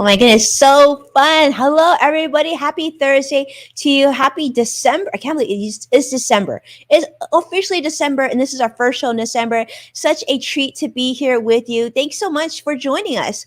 Oh my goodness, so fun. Hello, everybody. Happy Thursday to you. Happy December. I can't believe it's December. It's officially December, and this is our first show in December. Such a treat to be here with you. Thanks so much for joining us.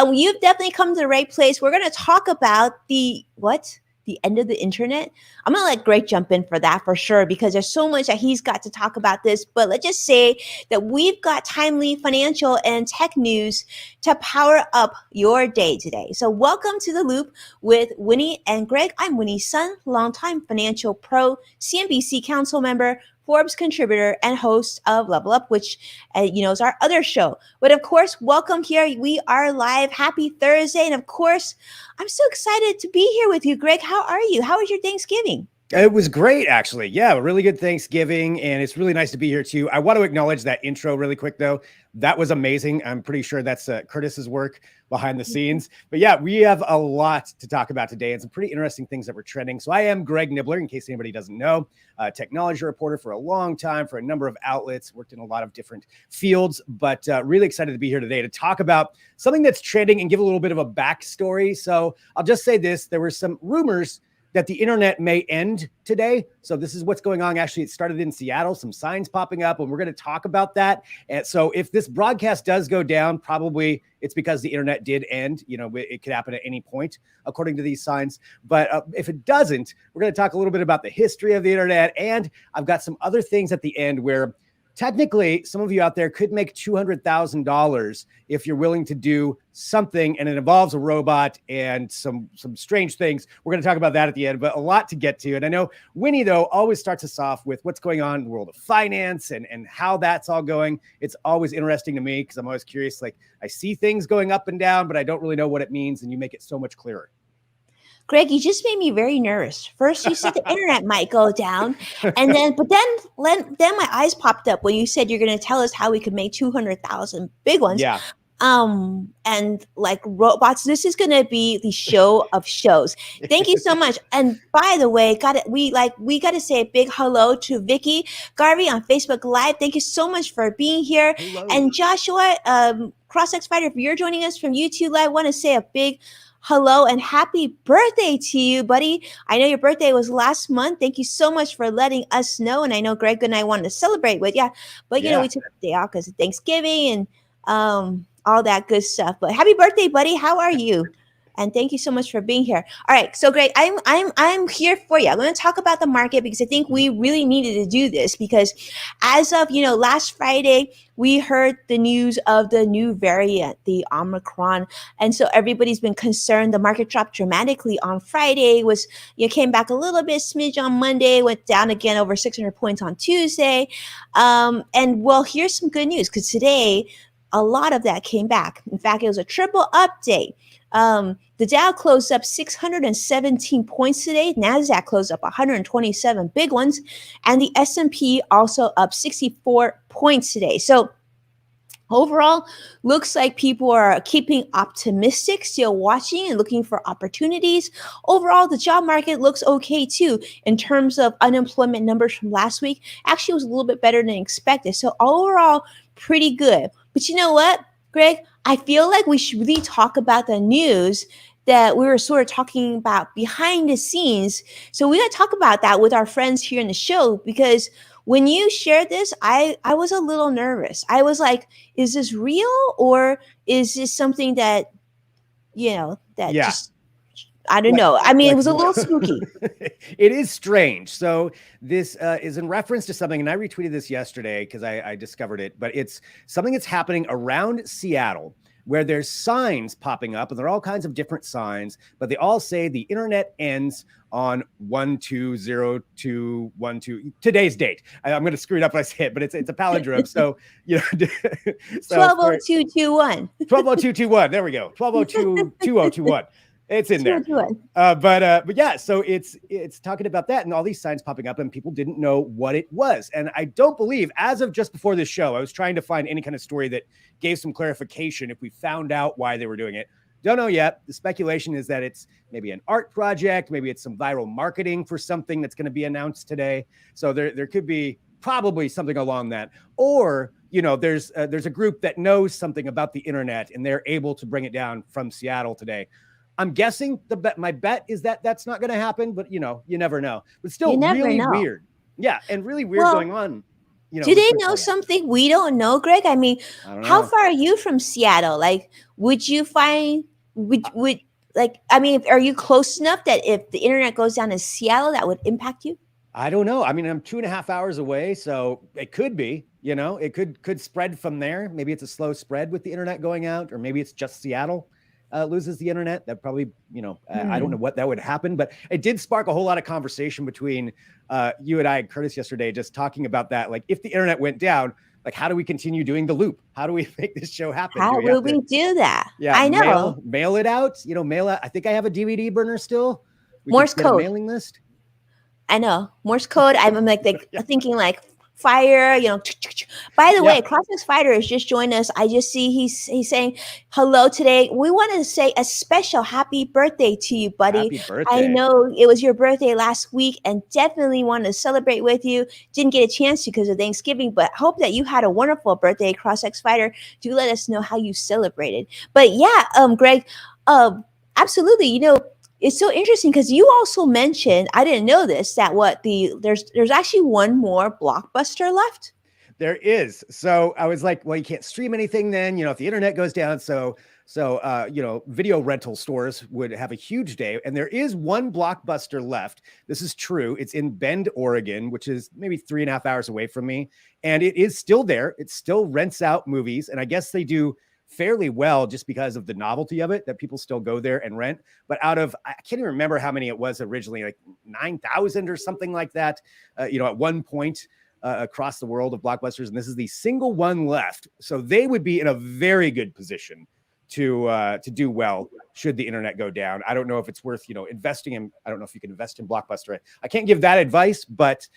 You've definitely come to the right place. We're going to talk about the what? The end of the internet. I'm going to let Greg jump in for that for sure because there's so much that he's got to talk about this. But let's just say that we've got timely financial and tech news to power up your day today. So welcome to The Loop with Winnie and Greg. I'm Winnie's son, longtime financial pro, CNBC council member, Forbes contributor, and host of Level Up, which is our other show. But of course, welcome here. We are live. Happy Thursday. And of course, I'm so excited to be here with you, Greg. How are you? How was your Thanksgiving? It was great, actually. Yeah, really good Thanksgiving, and it's really nice to be here, too. I want to acknowledge that intro really quick, though. That was amazing. I'm pretty sure that's Curtis's work behind the scenes. But yeah, we have a lot to talk about today and some pretty interesting things that were trending. So I am Greg Nibbler, in case anybody doesn't know, technology reporter for a long time for a number of outlets, worked in a lot of different fields, but really excited to be here today to talk about something that's trending and give a little bit of a backstory. So I'll just say this. There were some rumors that the internet may end today. So this is what's going on. Actually, it started in Seattle, some signs popping up, and we're going to talk about that. And so if this broadcast does go down, probably it's because the internet did end. You know, it could happen at any point, according to these signs. But if it doesn't, we're going to talk a little bit about the history of the internet. And I've got some other things at the end where technically, some of you out there could make $200,000 if you're willing to do something, and it involves a robot and some strange things. We're going to talk about that at the end, but a lot to get to. And I know Winnie, though, always starts us off with what's going on in the world of finance and how that's all going. It's always interesting to me because I'm always curious. Like, I see things going up and down, but I don't really know what it means, and you make it so much clearer. Greg, you just made me very nervous. First, you said the internet might go down, and then my eyes popped up when you said you're going to tell us how we could make 200,000 big ones. Yeah. And like robots, this is going to be the show of shows. Thank you so much. And by the way, we got to say a big hello to Vicky Garvey on Facebook Live. Thank you so much for being here. Hello. And Joshua, CrossX Fighter, if you're joining us from YouTube Live, I want to say a big hello and happy birthday to you, buddy. I know your birthday was last month. Thank you so much for letting us know. And I know Greg and I wanted to celebrate with you, but you know, we took the day off because of Thanksgiving and all that good stuff. But happy birthday, buddy. How are you? And thank you so much for being here. All right, so Greg, I'm here for you. I'm going to talk about the market because I think we really needed to do this because as of last Friday, we heard the news of the new variant, the Omicron, and so everybody's been concerned. The market dropped dramatically on Friday. Came back a little bit smidge on Monday, went down again over 600 points on Tuesday. And well, here's some good news because today a lot of that came back. In fact, it was a triple update. The Dow closed up 617 points today. NASDAQ closed up 127 big ones. And the S&P also up 64 points today. So overall, looks like people are keeping optimistic, still watching and looking for opportunities. Overall, the job market looks okay too in terms of unemployment numbers from last week. Actually, it was a little bit better than expected. So overall, pretty good. But you know what, Greg? I feel like we should really talk about the news that we were sort of talking about behind the scenes. So we got to talk about that with our friends here in the show because when you shared this, I was a little nervous. I was like, is this real or is this something that, just, I don't know. I mean, it was a little spooky. It is strange. So this is in reference to something, and I retweeted this yesterday because I discovered it, but it's something that's happening around Seattle where there's signs popping up, and there are all kinds of different signs, but they all say the internet ends on 1-2-0-2-1-2, today's date. I'm going to screw it up when I say it, but it's a palindrome. So, 120221. 120221. There we go. 12022021. It's in there. But yeah, so it's talking about that and all these signs popping up and people didn't know what it was. And I don't believe, as of just before this show, I was trying to find any kind of story that gave some clarification if we found out why they were doing it. Don't know yet. The speculation is that it's maybe an art project, maybe it's some viral marketing for something that's going to be announced today. So there could be probably something along that. Or, there's a group that knows something about the internet and they're able to bring it down from Seattle today. I'm guessing my bet is that that's not going to happen, but you never know. But You still, never really know. weird. Yeah, and really weird Well, going on. do they With know all that. something we don't know, Greg? I mean, I don't how know. far are you from Seattle? Like, would you find would like? I mean, are you close enough that if the internet goes down in Seattle, that would impact you? I don't know. I mean, I'm 2.5 hours away, so it could be. It could spread from there. Maybe it's a slow spread with the internet going out, or maybe it's just Seattle loses the internet. That probably, I don't know what that would happen, but it did spark a whole lot of conversation between you and I and Curtis yesterday, just talking about that. Like, if the internet went down, like, how do we continue doing the loop? How do we make this show happen? How will we do that? Yeah, I know. mail it out. Mail out. I think I have a DVD burner still. We Morse could get a code. mailing list. I know. Morse code. I'm like thinking like fire, By the way, Crossix Fighter has just joined us. I just see he's saying hello today. We want to say a special happy birthday to you, buddy. Happy birthday. I know it was your birthday last week and definitely want to celebrate with you. Didn't get a chance to because of Thanksgiving, but hope that you had a wonderful birthday, Crossix Fighter. Do let us know how you celebrated. But yeah, Greg, absolutely, it's so interesting because you also mentioned, I didn't know this, that there's actually one more Blockbuster left. There is. So I was like, well, you can't stream anything then, if the internet goes down. So video rental stores would have a huge day. And there is one Blockbuster left. This is true. It's in Bend, Oregon, which is maybe 3.5 hours away from me. And it is still there. It still rents out movies. And I guess they do fairly well just because of the novelty of it, that people still go there and rent. But I can't even remember how many it was originally, like 9,000 or something like that, at one point across the world of Blockbusters. And this is the single one left. So they would be in a very good position to do well should the internet go down. I don't know if it's worth, investing in. I don't know if you can invest in Blockbuster. I can't give that advice, but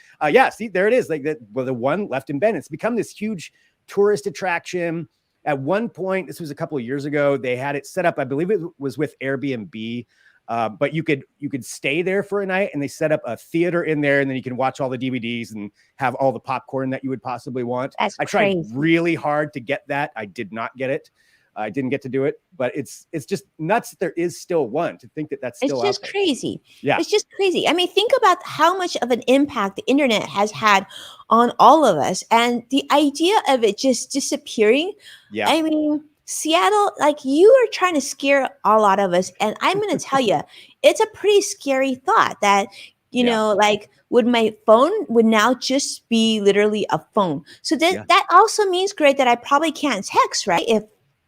see, there it is. Like the one left in Bend. It's become this huge tourist attraction. At one point, this was a couple of years ago, they had it set up. I believe it was with Airbnb, but you could stay there for a night, and they set up a theater in there, and then you can watch all the DVDs and have all the popcorn that you would possibly want. That's I tried crazy. really hard to get that. I did not get it. I didn't get to do it, but it's just nuts that there is still one, to think that that's still It's just out there. crazy. Yeah. It's just crazy. I mean, think about how much of an impact the internet has had on all of us, and the idea of it just disappearing. Yeah. I mean, Seattle, like, you are trying to scare a lot of us, and I'm going to tell you, it's a pretty scary thought that like, would my phone would now just be literally a phone. So then that also means, Greg, that I probably can't text, right? If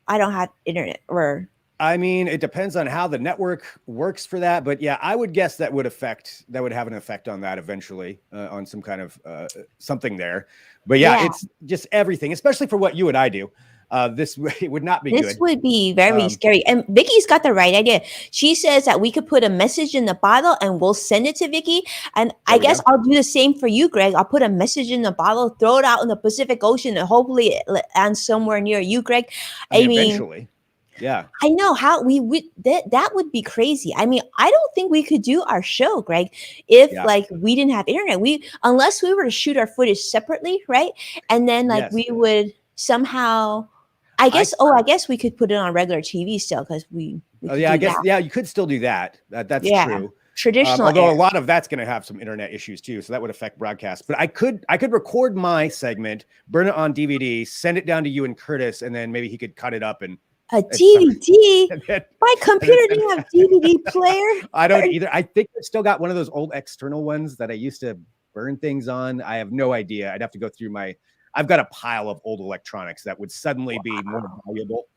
I don't have internet. Or I mean, it depends on how the network works for that, but yeah, I would guess that would have an effect on that eventually, on some kind of something there. But yeah, it's just everything, especially for what you and I do. This would not be good. This would be very scary. And Vicky's got the right idea. She says that we could put a message in the bottle and we'll send it to Vicky. And I guess I'll do the same for you, Greg. I'll put a message in the bottle, throw it out in the Pacific Ocean, and hopefully it lands somewhere near you, Greg. I mean, eventually. Yeah. I know how we would, that would be crazy. I mean, I don't think we could do our show, Greg, if like we didn't have internet. Unless we were to shoot our footage separately, right? And then we would somehow, I guess we could put it on regular TV still, because we I guess you could still do that. That's true. Traditional, although a lot of that's going to have some internet issues too, so that would affect broadcast. But I could record my segment, burn it on DVD, send it down to you and Curtis, and then maybe he could cut it up and a DVD. My computer didn't have DVD player. I don't either. I think I've still got one of those old external ones that I used to burn things on. I have no idea. I'd have to go through I've got a pile of old electronics that would suddenly be more valuable.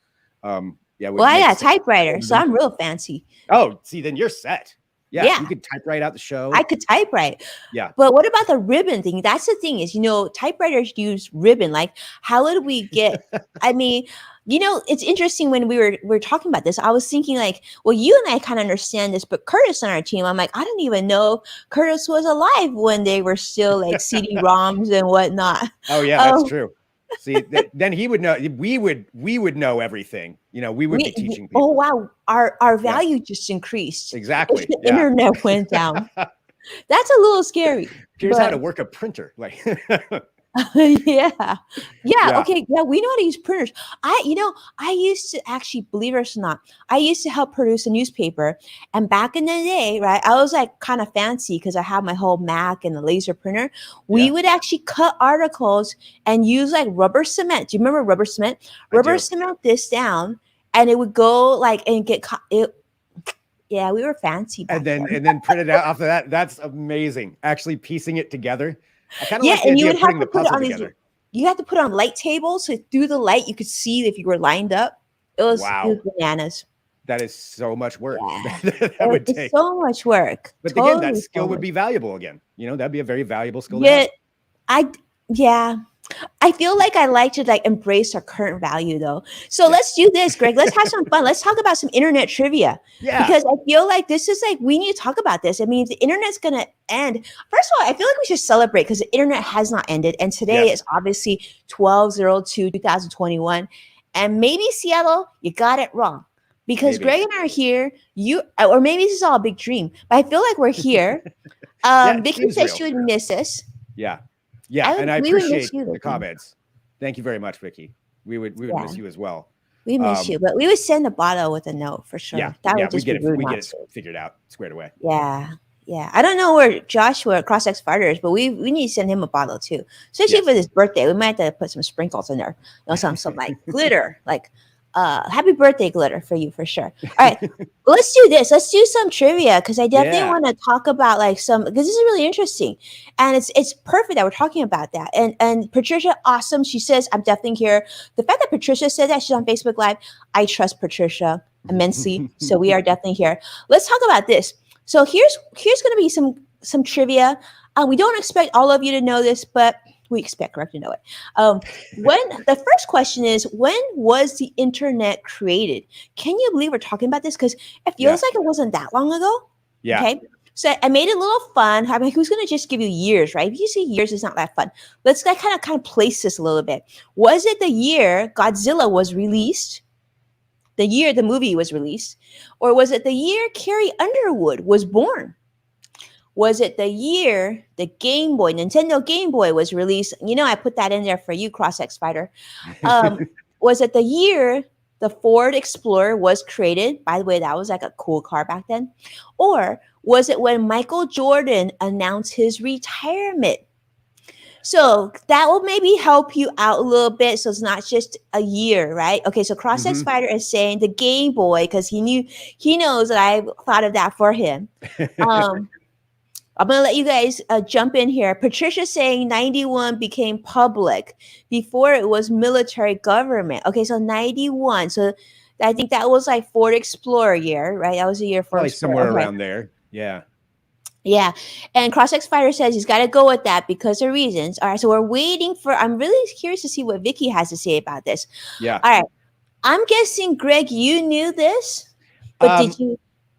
I got a typewriter, so I'm real fancy. Oh, see, then you're set. Yeah, you could typewrite out the show. I could typewrite. Yeah. But what about the ribbon thing? That's the thing is, typewriters use ribbon. Like, how would we get, I mean, it's interesting when we were talking about this. I was thinking like, well, you and I kind of understand this, but Curtis on our team, I'm like, I don't even know Curtis was alive when they were still like CD-ROMs and whatnot. Oh yeah, that's true. See, then he would know. We would know everything. We would be teaching people. Oh wow, our value just increased. Exactly. If the internet went down. That's a little scary. Here's how to work a printer. Like, Yeah. Yeah. Yeah. Okay. Yeah. We know how to use printers. I used to actually, believe it or not, I used to help produce a newspaper. And back in the day, right, I was like kind of fancy because I had my whole Mac and the laser printer. We Yeah. would actually cut articles and use like rubber cement. Do you remember rubber cement? I Rubber do. cement this down and it would go like and get caught. Yeah. We were fancy back then. And then print it out off of that. That's amazing. Actually piecing it together. I kind of Yeah. like the And you idea would of have putting to the put it puzzle on these, together. you had to put it on light tables. So through the light, you could see if you were lined up. It was Wow. bananas. That is so much work Yeah. that would It's take. so much work. But again, that Totally so skill would much. be valuable again. That'd be a very valuable skill to have. Yet I yeah. I feel like I like to like embrace our current value though. So Yeah. let's do this, Greg. Let's have some fun. Let's talk about some internet trivia Yeah. because I feel like this is like we need to talk about this. I mean, if the internet's gonna end, first of all, I feel like we should celebrate because the internet has not ended, and today Yes. is obviously 12/02/2021, and maybe Seattle, you got it wrong because Maybe. Greg and I are here. Or maybe this is all a big dream, but I feel like we're here. Yeah, it Vicky seems said real. she would miss us. Yeah. Yeah. And I We would miss appreciate you, the Vicky. comments. Thank you very much, Vicky. We would Yeah. miss you as well. We miss you, but we would send a bottle with a note for sure. Yeah. That Yeah. would We just get be it. rude We not get it to. figured out, squared away. Yeah. Yeah. I don't know where Joshua CrossX Fighter is, but we need to send him a bottle too. Especially Yes. for his birthday. We might have to put some sprinkles in there. Some like glitter. Like happy birthday glitter for you for sure. All right. Let's do this. Let's do some trivia because I definitely Yeah. want to talk about like some because this is really interesting. And it's perfect that we're talking about that. And Patricia, awesome. She says, I'm definitely here. The fact that Patricia said that she's on Facebook Live, I trust Patricia immensely. So we are definitely here. Let's talk about this. So here's going to be some trivia. We don't expect all of you to know this, but we expect Greg to know it. When the first question is, when was the internet created? Can you believe we're talking about this? Because it feels like it wasn't that long ago. Yeah. Okay. So I made it a little fun. I mean, who's going to just give you years, right? If you say years, it's not that fun. Let's kind of place this a little bit. Was it the year Godzilla was released? The year the movie was released? Or was it the year Carrie Underwood was born? Was it the year the Game Boy, Nintendo Game Boy was released? I put that in there for you, CrossX Fighter. Was it the year the Ford Explorer was created? By the way, that was like a cool car back then. Or was it when Michael Jordan announced his retirement? So that will maybe help you out a little bit. So it's not just a year, right? Okay, so CrossX Fighter is saying the Game Boy because he knows that I thought of that for him. I'm going to let you guys jump in here. Patricia saying 91 became public. Before it was military government. Okay, so 91. So I think that was like Ford Explorer year, right? That was the year for Probably somewhere around there. Yeah. Yeah. And CrossX Fighter says he's got to go with that because of reasons. All right, so we're waiting for, I'm really curious to see what Vicky has to say about this. Yeah. All right. I'm guessing, Greg, you knew this, but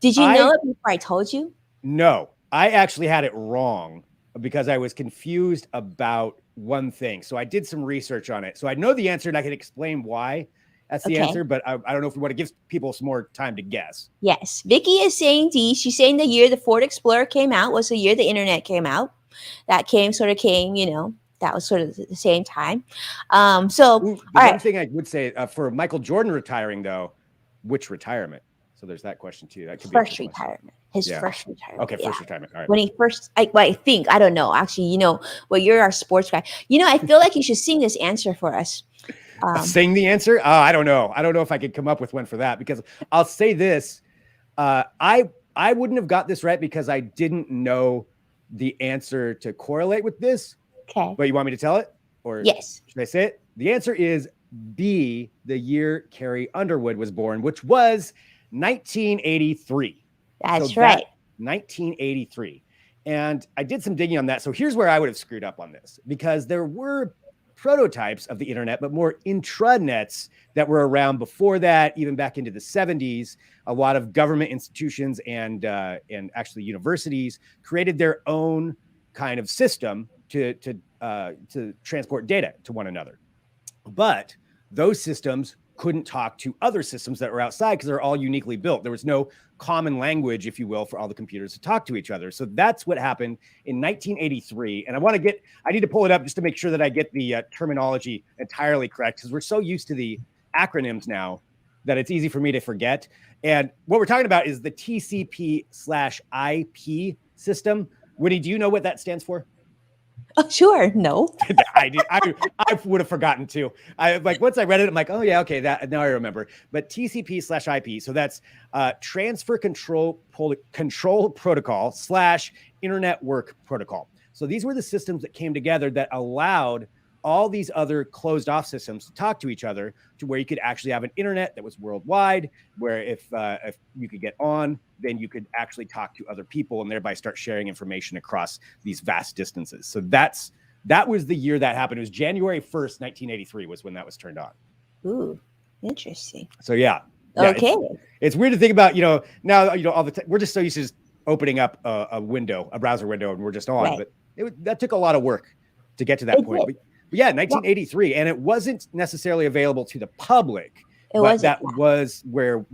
did you know it before I told you? No. I actually had it wrong because I was confused about one thing. So I did some research on it. So I know the answer and I can explain why that's the answer, but I don't know if we want to give people some more time to guess. Yes. Vicky is saying D. She's saying the year the Ford Explorer came out was the year the internet came out. That came, that was sort of the same time. One thing I would say for Michael Jordan retiring, though, which retirement? So there's that question too. That could be first retirement. His first retirement. Okay, first retirement. All right. When he first, I think, I don't know. Actually, well, you're our sports guy. I feel like you should sing this answer for us. Sing the answer? I don't know. I don't know if I could come up with one for that because I'll say this. I wouldn't have got this right because I didn't know the answer to correlate with this. Okay. But you want me to tell it? Or yes. Should I say it? The answer is B, the year Carrie Underwood was born, which was 1983. That's right. 1983. And I did some digging on that. So here's where I would have screwed up on this because there were prototypes of the internet, but more intranets that were around before that, even back into the 70s. A lot of government institutions and actually universities created their own kind of system to transport data to one another. But those systems couldn't talk to other systems that were outside because they're all uniquely built. There was no common language, if you will, for all the computers to talk to each other. So that's what happened in 1983. And I need to pull it up just to make sure that I get the terminology entirely correct, because we're so used to the acronyms now that it's easy for me to forget. And what we're talking about is the TCP/IP system. Woody, do you know what that stands for? Oh, sure. No. I would have forgotten too. Once I read it, I'm like, oh yeah, okay, that now I remember. But TCP/IP, so that's transfer control protocol / internet work protocol. So these were the systems that came together that allowed all these other closed off systems to talk to each other, to where you could actually have an internet that was worldwide, where if you could get on, then you could actually talk to other people and thereby start sharing information across these vast distances. So that was the year that happened. It was January 1st, 1983 was when that was turned on. Ooh, interesting. So yeah Okay. it's weird to think about, now, all the we're just so used to just opening up a browser window, and we're just on, Right. but that took a lot of work to get to that point. But yeah, 1983, and it wasn't necessarily available to the public, but that was where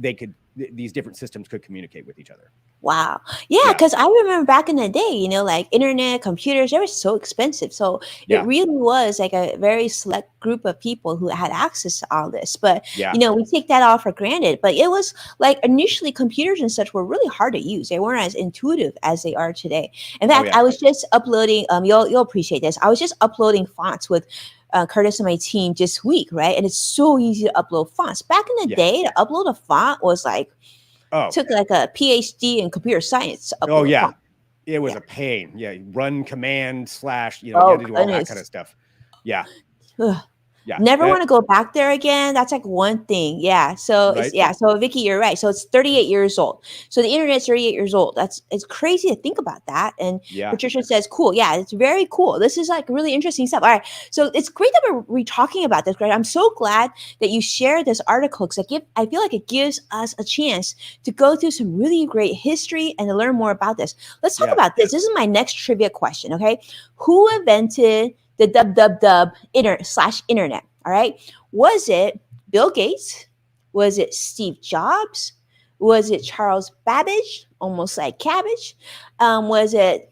these different systems could communicate with each other. Wow. Yeah, because I remember back in the day, like internet, computers, they were so expensive. So it really was like a very select group of people who had access to all this. But, we take that all for granted. But it was like initially computers and such were really hard to use. They weren't as intuitive as they are today. In fact, I was just uploading, you'll appreciate this. I was just uploading fonts with Curtis and my team this week, right? And it's so easy to upload fonts. Back in the day, to upload a font was like, took like a PhD in computer science. Oh yeah, font. It was a pain. Yeah, run command / you had to do all that kind of stuff. Yeah. Yeah. Never want to go back there again. That's like one thing. Yeah. So so Vicky, you're right. So it's 38 years old. So the internet's 38 years old. It's crazy to think about that. And Patricia says, cool. Yeah, it's very cool. This is like really interesting stuff. All right. So it's great that we're talking about this, Greg. I'm so glad that you shared this article, because I feel like it gives us a chance to go through some really great history and to learn more about this. Let's talk about this. This is my next trivia question. Okay. Who invented the internet? All right. Was it Bill Gates? Was it Steve Jobs? Was it Charles Babbage, almost like cabbage? Was it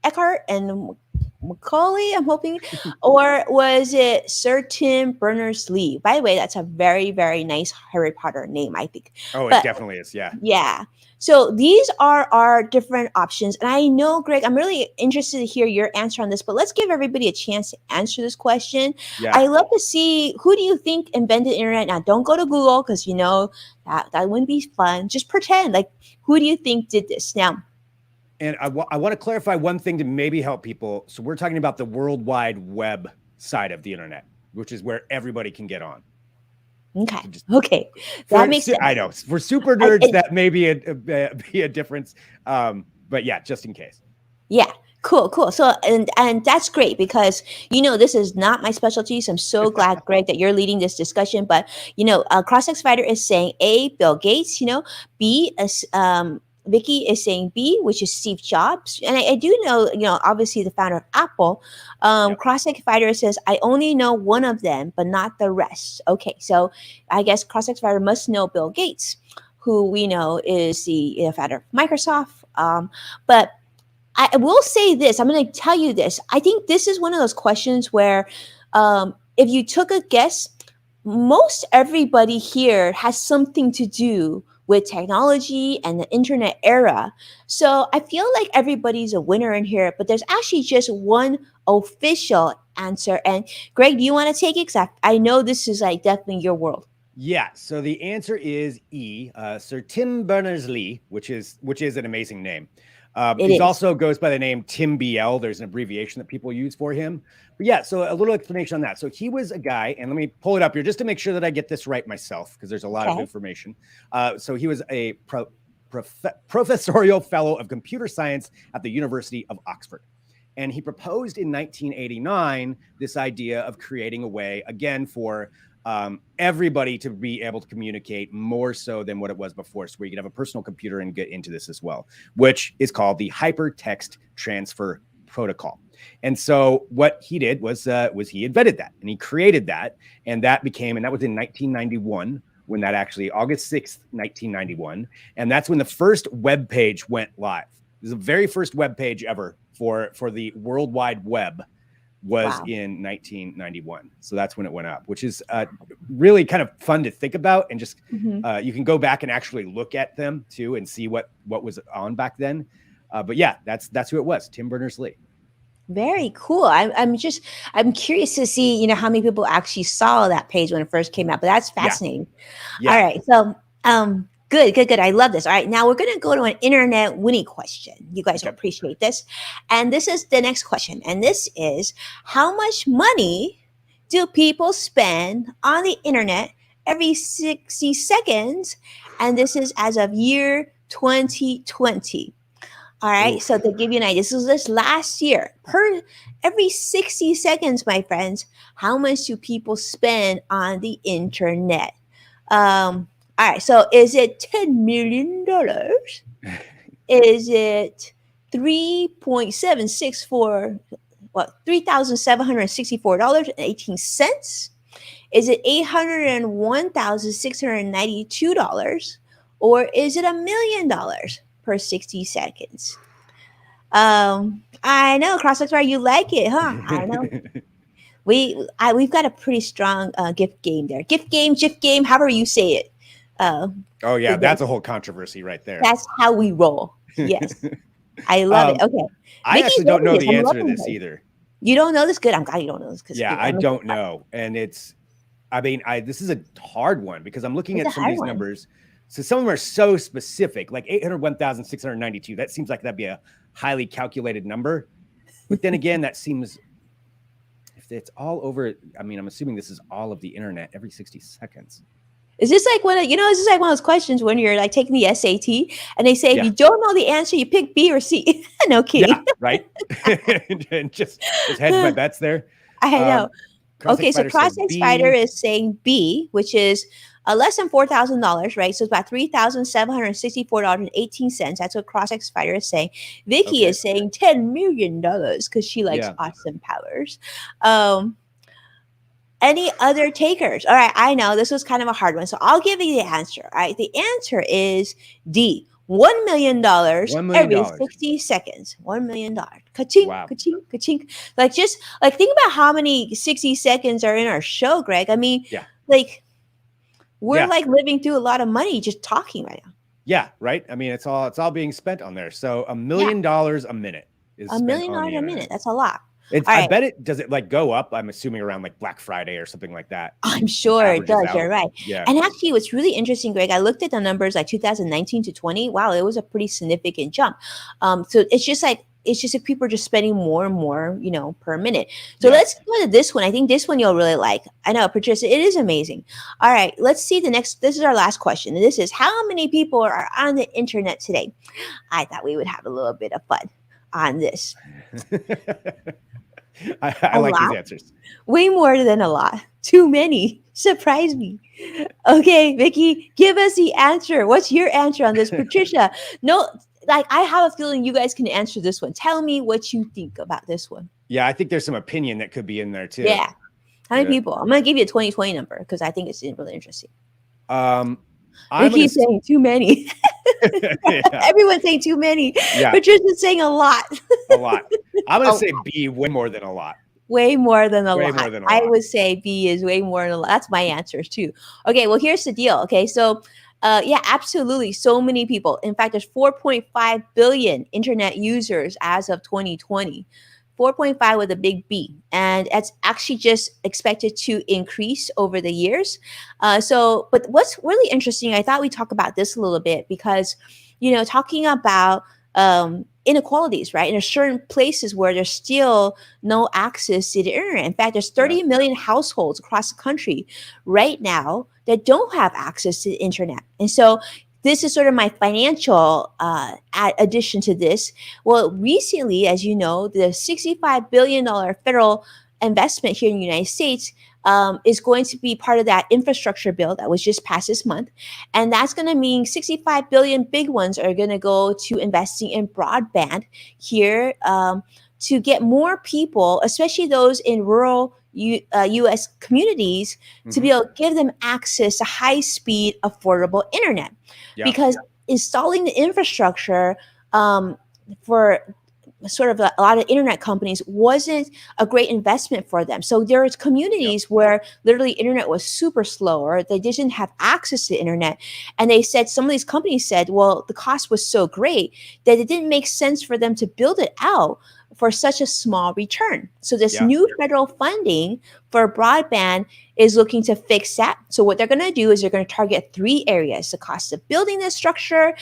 Eckhart and Macaulay, I'm hoping? Or was it Sir Tim Berners-Lee? By the way, that's a very, very nice Harry Potter name, I think. Oh, it definitely is. Yeah. Yeah. So these are our different options. And I know, Greg, I'm really interested to hear your answer on this, but let's give everybody a chance to answer this question. Yeah. I love to see, who do you think invented the internet? Now, don't go to Google, because that wouldn't be fun. Just pretend, like, who do you think did this? Now, and I want to clarify one thing to maybe help people. So we're talking about the World Wide Web side of the internet, which is where everybody can get on. Okay. That makes sense. I know for super nerds that may be a difference. But yeah, just in case. Yeah. Cool. So, and that's great, because, this is not my specialty. So I'm so glad, Greg, that you're leading this discussion. But, CrossX Fighter is saying A, Bill Gates, B, Vicky is saying B, which is Steve Jobs. And I do know, obviously the founder of Apple. CrossX Fighter says, I only know one of them, but not the rest. Okay, so I guess CrossX Fighter must know Bill Gates, who we know is the founder of Microsoft. But I will say this, I'm going to tell you this. I think this is one of those questions where if you took a guess, most everybody here has something to do with technology and the internet era. So I feel like everybody's a winner in here, but there's actually just one official answer. And Greg, do you want to take it? Because I know this is like definitely your world. Yeah. So the answer is E, Sir Tim Berners-Lee, which is an amazing name. He also goes by the name Tim BL. There's an abbreviation that people use for him. But yeah, so a little explanation on that. So he was a guy, and let me pull it up here just to make sure that I get this right myself, because there's a lot of information. So he was a professorial fellow of computer science at the University of Oxford. And he proposed in 1989 this idea of creating a way, again, for everybody to be able to communicate more so than what it was before. So where you could have a personal computer and get into this as well, which is called the hypertext transfer protocol. And so what he did was he invented that, and he created that, and that was in 1991, when that actually, August 6th, 1991. And that's when the first web page went live. This is the very first web page ever for the World Wide Web, was in 1991. So that's when it went up, which is really kind of fun to think about. And just you can go back and actually look at them too and see what was on back then. But yeah, that's who it was, Tim Berners-Lee. Very cool. I'm curious to see, you know, how many people actually saw that page when it first came out, but that's fascinating. Yeah. All right. So, good. I love this. All right. Now we're going to go to an internet Winnie question. You guys will appreciate this. And this is the next question. And this is, how much money do people spend on the internet every 60 seconds? And this is as of year 2020. All right. Ooh. So to give you an idea, this was this last year. Per every 60 seconds, my friends, how much do people spend on the internet? All right. So is it $10 million? Is it $3,764.18? Is it $801,692? Or is it $1 million per 60 seconds? I know, CrossXFire, you like it, huh? I know. We've got a pretty strong gift game there. Gift game, GIF game, however you say it. Oh yeah, that's a whole controversy right there. That's how we roll. Yes. I love it. Okay. I actually don't know the answer to this either. You don't know this? Good. I'm glad you don't know this. Yeah, I don't know. And this is a hard one because I'm looking at some of these numbers. So some of them are so specific, like 801,692. That seems like that'd be a highly calculated number. But then again, that seems, if it's all over, I'm assuming this is all of the internet every 60 seconds. Is this like is this like one of those questions when you're like taking the SAT and they say, if you don't know the answer, you pick B or C. No kidding. Yeah, right. And just hedge my bets there. I know. Okay, so CrossXFire is saying B, which is less than $4,000, right? So it's about $3,764.18. That's what CrossXFire is saying. Vicky is saying $10 million because she likes awesome powers. Any other takers? All right, I know this was kind of a hard one, so I'll give you the answer. All right, the answer is D. $1 million every 60 seconds. $1 million. Ka-ching, ka-ching, ka-ching. Like, just like think about how many 60 seconds are in our show, Greg. We're like living through a lot of money just talking right now. Yeah, right. It's all being spent on there. So $1 million a minute is $1 million a minute. That's a lot. I bet it does it like go up. I'm assuming around like Black Friday or something like that. I'm sure it does. You're right. Yeah. And actually, what's really interesting, Greg, I looked at the numbers like 2019 to 20. Wow, it was a pretty significant jump. So it's just like people are just spending more and more, per minute. So let's go to this one. I think this one you'll really like. I know, Patricia, it is amazing. All right, let's see the next. This is our last question. And this is, how many people are on the internet today? I thought we would have a little bit of fun on this. I like these answers. Way more than a lot. Too many. Surprise me. Okay, Vicky, give us the answer. What's your answer on this? Patricia, no, like I have a feeling you guys can answer this one. Tell me what you think about this one. Yeah, I think there's some opinion that could be in there too. Yeah. How many people? I'm going to give you a 2020 number because I think it's really interesting. Vicky's saying too many. Everyone's saying too many. Yeah. Patricia's saying a lot. A lot. I'm going to say B, way more than a lot. Way more than a lot. I would say B is way more than a lot. That's my answers too. Okay, well, here's the deal. Okay, so absolutely. So many people. In fact, there's 4.5 billion internet users as of 2020. 4.5 with a big B. And it's actually just expected to increase over the years. But what's really interesting, I thought we'd talk about this a little bit because, talking about inequalities, right? In certain places where there's still no access to the internet. In fact, there's 30 million households across the country right now that don't have access to the internet. And so this is sort of my financial addition to this. Well, recently, as you know, the $65 billion federal investment here in the United States is going to be part of that infrastructure bill that was just passed this month. And that's going to mean 65 billion big ones are going to go to investing in broadband here, to get more people, especially those in rural US communities, to be able to give them access to high speed, affordable internet. Yeah. Because installing the infrastructure, for sort of a lot of internet companies wasn't a great investment for them. So there's communities where literally internet was super slow, or they didn't have access to internet. And they said, some of these companies said, well, the cost was so great that it didn't make sense for them to build it out for such a small return. So this new federal funding for broadband is looking to fix that. So what they're going to do is they're going to target 3 areas: the cost of building this structure,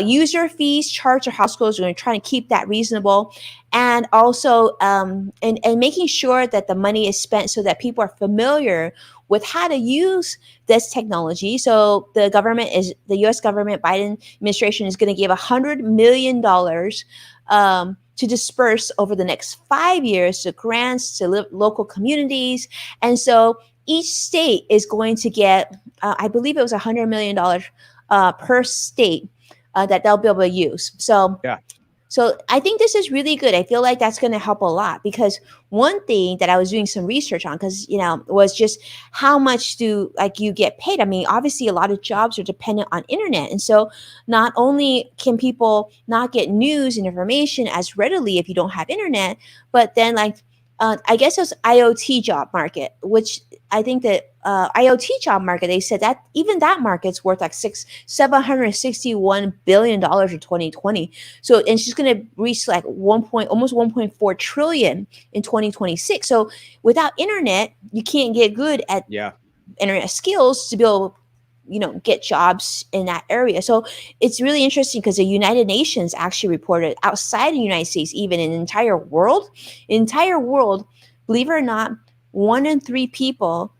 user fees charged to households. We're going to try to keep that reasonable, and also and making sure that the money is spent so that people are familiar with how to use this technology. So the U.S. government, Biden administration, is going to give $100 million to disperse over the next 5 years to grants to local communities. And so each state is going to get, I believe it was $100 million per state that they'll be able to use. So I think this is really good. I feel like that's going to help a lot, because one thing that I was doing some research on, because was just how much do you get paid. I mean, obviously a lot of jobs are dependent on internet, and so not only can people not get news and information as readily if you don't have internet, but then I guess it was IoT job market, which I think that IoT job market, they said that even that market's worth like $761 billion in 2020. So, and she's going to reach like almost 1.4 trillion in 2026. So without internet, you can't get good at internet skills to be able, get jobs in that area. So it's really interesting, because the United Nations actually reported outside the United States, even in the entire world, believe it or not, 1 in 3 people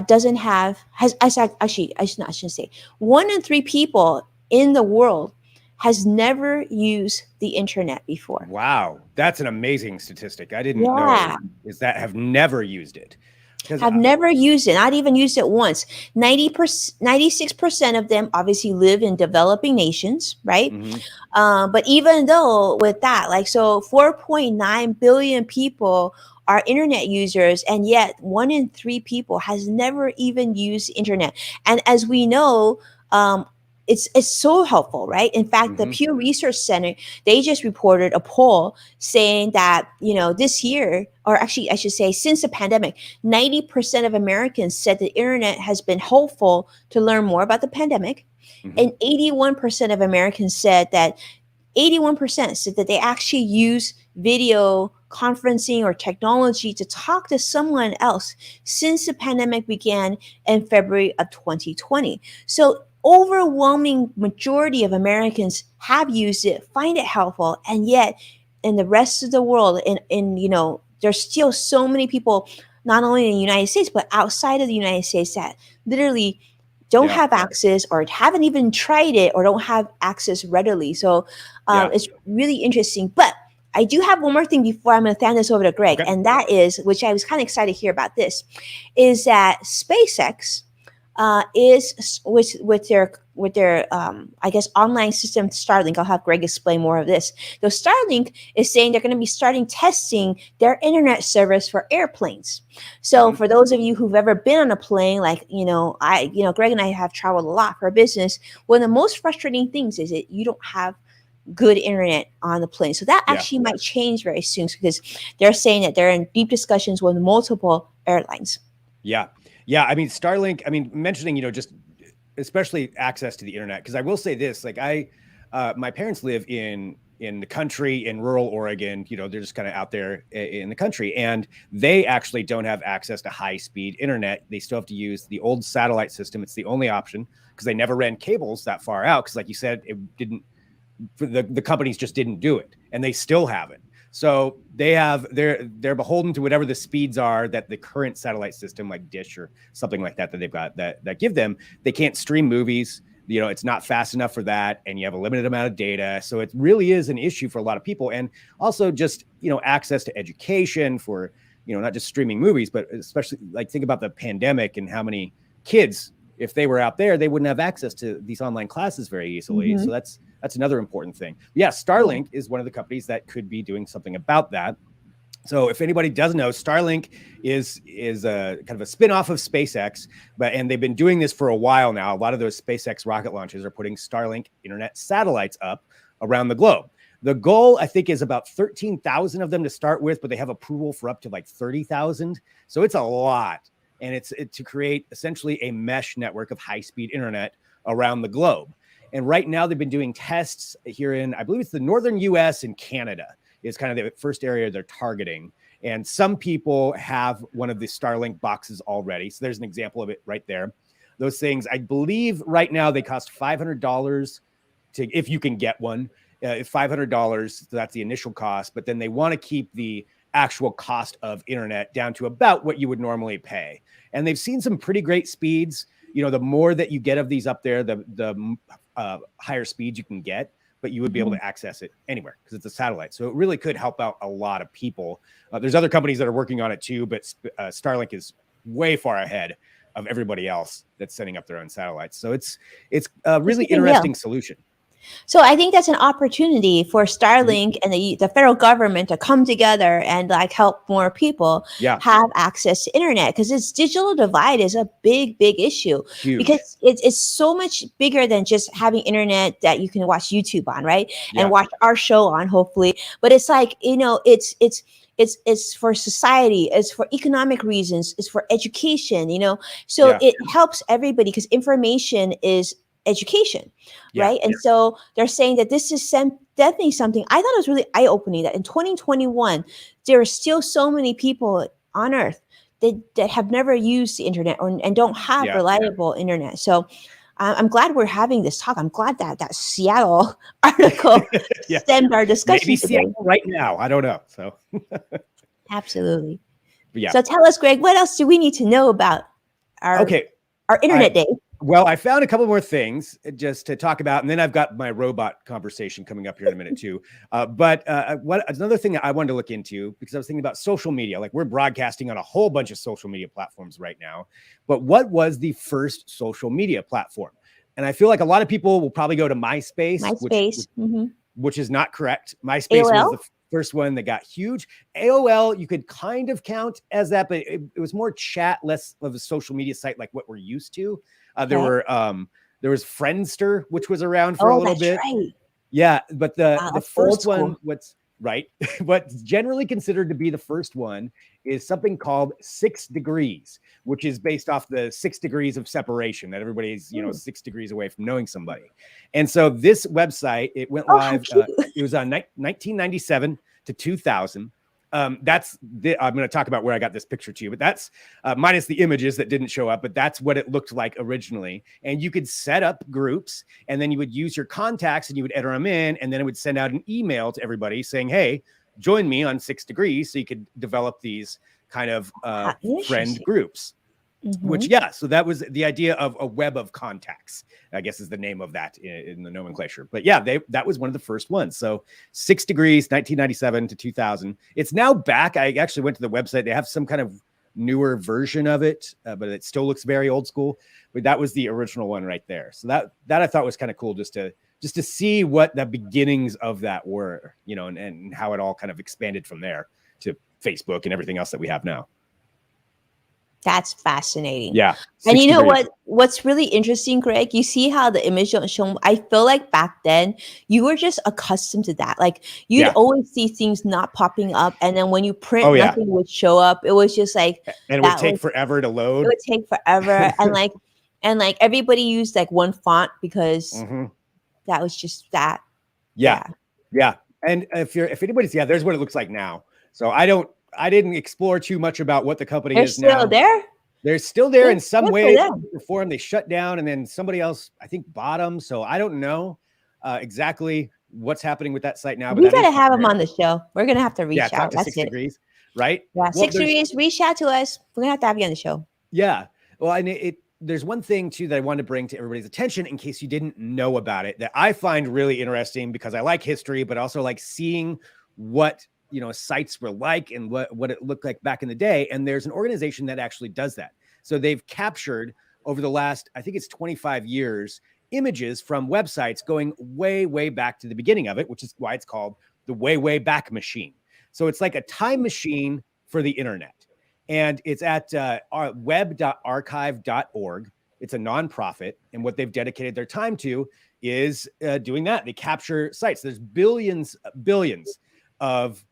doesn't have, actually, I shouldn't say, 1 in 3 people in the world has never used the internet before. Wow. That's an amazing statistic. I didn't know is that have never used it. Have never used it, not even used it once. 96% of them obviously live in developing nations, right? But even though with that, 4.9 billion people are internet users, and yet 1 in 3 people has never even used internet. And as we know, it's so helpful, right? In fact, the Pew Research Center, they just reported a poll saying that, this year, or actually I should say since the pandemic, 90% of Americans said the internet has been helpful to learn more about the pandemic. And 81% of Americans said that 81% said that they actually use video conferencing or technology to talk to someone else since the pandemic began in February of 2020. So overwhelming majority of Americans have used it, find it helpful, and yet in the rest of the world, there's still so many people, not only in the United States but outside of the United States, that literally don't have access, or haven't even tried it, or don't have access readily. So it's really interesting. But I do have one more thing before I'm going to hand this over to Greg, and that is, which I was kind of excited to hear about this, is that SpaceX is with their I guess online system Starlink. I'll have Greg explain more of this. Though Starlink is saying they're going to be starting testing their internet service for airplanes. So for those of you who've ever been on a plane, Greg and I have traveled a lot for business. One of the most frustrating things is that you don't have good internet on the plane. So that actually might change very soon, because they're saying that they're in deep discussions with multiple airlines. Yeah, I mean, Starlink, mentioning, just especially access to the internet, because I will say this, my parents live in the country in rural Oregon, they're just kind of out there in the country, and they actually don't have access to high speed internet. They still have to use the old satellite system. It's the only option, because they never ran cables that far out, because like you said, it didn't, the companies just didn't do it, and they still haven't. So they're beholden to whatever the speeds are that the current satellite system, like Dish or something like that they've got that give them. They can't stream movies. It's not fast enough for that, and you have a limited amount of data. So it really is an issue for a lot of people, and also just access to education for not just streaming movies, but especially like think about the pandemic and how many kids, if they were out there, they wouldn't have access to these online classes very easily. So that's another important thing. Yeah, Starlink is one of the companies that could be doing something about that. So if anybody doesn't know, Starlink is a kind of a spin-off of SpaceX, and they've been doing this for a while now. A lot of those SpaceX rocket launches are putting Starlink internet satellites up around the globe. The goal, I think, is about 13,000 of them to start with, but they have approval for up to like 30,000. So it's a lot. And it's to create essentially a mesh network of high-speed internet around the globe. And right now they've been doing tests here in, I believe it's the northern US and Canada is kind of the first area they're targeting. And some people have one of the Starlink boxes already. So there's an example of it right there. Those things, I believe right now they cost $500 if you can get one. $500, so that's the initial cost. But then they want to keep the actual cost of internet down to about what you would normally pay. And they've seen some pretty great speeds. The more that you get of these up there, the higher speeds you can get, but you would be able to access it anywhere because it's a satellite. So it really could help out a lot of people. There's other companies that are working on it too, but Starlink is way far ahead of everybody else that's setting up their own satellites. So it's a really interesting solution. So I think that's an opportunity for Starlink and the federal government to come together and like help more people have access to internet, because this digital divide is a big issue. Huge. Because it's so much bigger than just having internet that you can watch YouTube on, right? And watch our show on, hopefully. But it's like, it's for society, it's for economic reasons, it's for education, so it helps everybody because information is education, right? And so they're saying that this is definitely something. I thought it was really eye-opening that in 2021 there are still so many people on Earth that have never used the internet and don't have reliable internet. So I'm glad we're having this talk. I'm glad that Seattle article stemmed our discussion. Maybe Seattle right now. I don't know. So absolutely. So tell us, Greg, what else do we need to know about our internet day? Well, I found a couple more things just to talk about, and then I've got my robot conversation coming up here in a minute too. But another thing that I wanted to look into, because I was thinking about social media, like we're broadcasting on a whole bunch of social media platforms right now. But what was the first social media platform? And I feel like a lot of people will probably go to MySpace, which is not correct. MySpace was the first one that got huge. AOL, you could kind of count as that, but it was more chat, less of a social media site like what we're used to. There was Friendster, which was around for a little bit. Right. Yeah, but the first one, what's generally considered to be the first one is something called 6 Degrees, which is based off the 6 degrees of separation that everybody's 6 degrees away from knowing somebody. And so this website, it went live. It was on 1997 to 2000. I'm going to talk about where I got this picture to you, but that's minus the images that didn't show up, but that's what it looked like originally. And you could set up groups, and then you would use your contacts and you would enter them in, and then it would send out an email to everybody saying, hey, join me on 6 Degrees. So you could develop these kind of friend groups. Which, so that was the idea of a web of contacts, I guess is the name of that in the nomenclature. But that was one of the first ones. So 6 Degrees, 1997 to 2000. It's now back. I actually went to the website. They have some kind of newer version of it, but it still looks very old school. But that was the original one right there. So that I thought was kind of cool just to see what the beginnings of that were, and how it all kind of expanded from there to Facebook and everything else that we have now. That's fascinating. Yeah. And you know what's really interesting, Greg? You see how the image don't show. I feel like back then you were just accustomed to that. Like you'd always see things not popping up. And then when you print, nothing would show up. It was just like, and it would take forever to load. It would take forever. and like everybody used like one font because that was just that. Yeah. And if anybody's, there's what it looks like now. So I didn't explore too much about what the company is now. They're still there in some way or form. They shut down, and then somebody else, I think, bought them. So I don't know exactly what's happening with that site now. But we got to have them on the show. We're going to have to reach out. Talk to 6 Degrees, right? Yeah, 6 Degrees, reach out to us. We're going to have you on the show. Yeah. Well, and there's one thing, too, that I wanted to bring to everybody's attention in case you didn't know about it that I find really interesting because I like history, but also like seeing what sites were like and what it looked like back in the day. And there's an organization that actually does that. So they've captured over the last, I think it's 25 years, images from websites going way, way back to the beginning of it, which is why it's called the way, way back machine. So it's like a time machine for the internet. And it's at web.archive.org. It's a nonprofit. And what they've dedicated their time to is doing that. They capture sites. There's billions of